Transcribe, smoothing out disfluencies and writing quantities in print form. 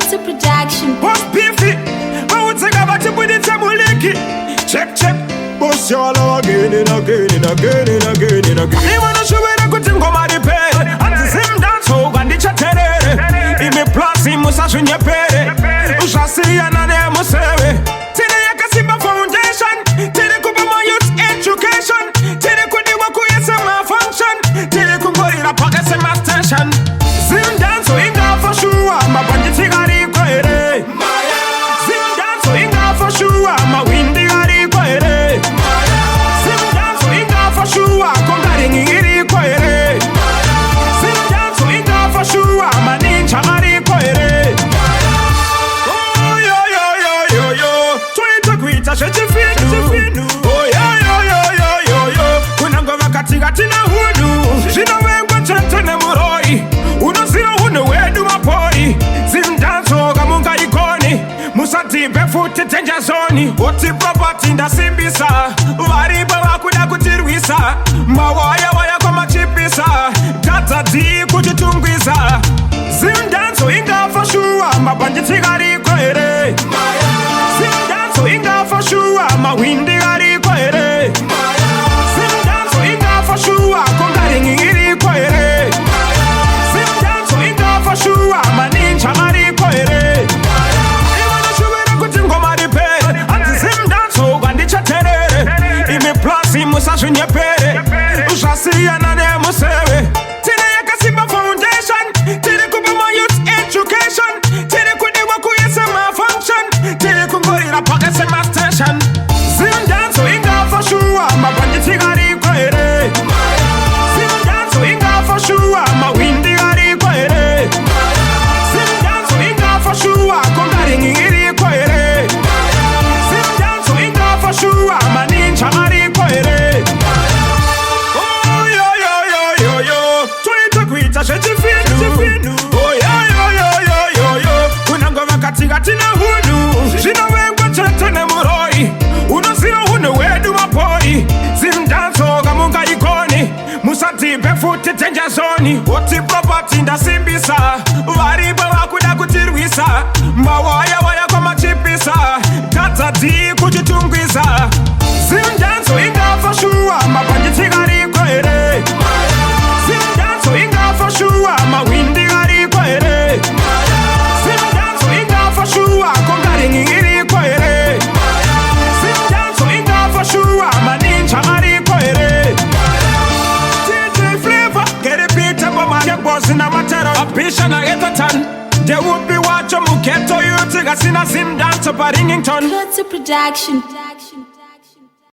Clutter Production. What's beefy? I would take about to put it some licky. Check, check. Boss y'all again and again and again and again and again. You wanna show it? I could think of my repair. And the same dance hog and the chatter. In me plus, he must have seen your pay. Ushasi and I must say. Today I can see my foundation. Today could be my youth education. Today could be what could you say my function. Today could go in a pocket and my station. Same dance so in for sure. My bandit tigari quere. Same dance so in for sure. My windy gari quere. Same dance so in for sure. Congaring iri quere. Same dance so in for sure. My ninja gari quere. Oh yo yo yo yo yo. Twitter quita shete finu. Oh yo yo yo yo yo yo. Kunangova katigati na hunu. Shina wengwa chete ne muroi. Uno sio hunu wedu mapoi. Zindanzo gamunga ikoni. Musati befuti tenja zoni. Oti property nda simbisa. Wariba wakuda kutirwisa. Mawaya waya kwa machipisa. Data di kujitungwiza. Zindanzo inga for sure. Mabanditi gari kwere. Zindanzo inga for sure. Mawindi gari kwere. Zindanzo inga for sure. Kongari ngiri kwere. Zindanzo inga for sure. Maninja gari kwere. Imana shubera kutingo maripe. Anti zindanzo gandi chatere. Imi plasi musa shunye pere. Ushasi anane musewe. Tine yakasiba foundation. Tine kubi my youth education. Tine kudi waku yese my function. Tine kungori na pockets and my station. Zindanzo inga for sure. Mabanditi gari kwere. Zindanzo inga for sure. Mawindi gari kwere. Zindanzo inga for sure. Kongari ngiri kwere. Zindanzo inga for sure. Maninja gari kwere. Oh yo yo yo yo yo. Twitter quita shete finu. Oh yo yo yo yo yo yo. Kunangova katigati na hunu. Shina wengwa chete ne muroi. Uno sio hunu wedu mapoi. Zindanzo gamunga ikoni. Musati befuti tenja zoni. Oti property nda simbisa. Wariba wakuda kutirwisa. Mawaya waya kwa machipisa. Data di kujitungwiza. Zindanzo inga for sure. Mabanditi gari kwere. Zindanzo inga for sure. Mawindi gari kwere. Zindanzo inga for sure. Kongari ngiri kwere. Zindanzo inga for sure. Maninja gari kwere. DJ Flavor, get a beat up on my boss in a matter of patient at a ton. There would be watch a muketo you take a sin a sim dance up a ringing ton. Clutter Production.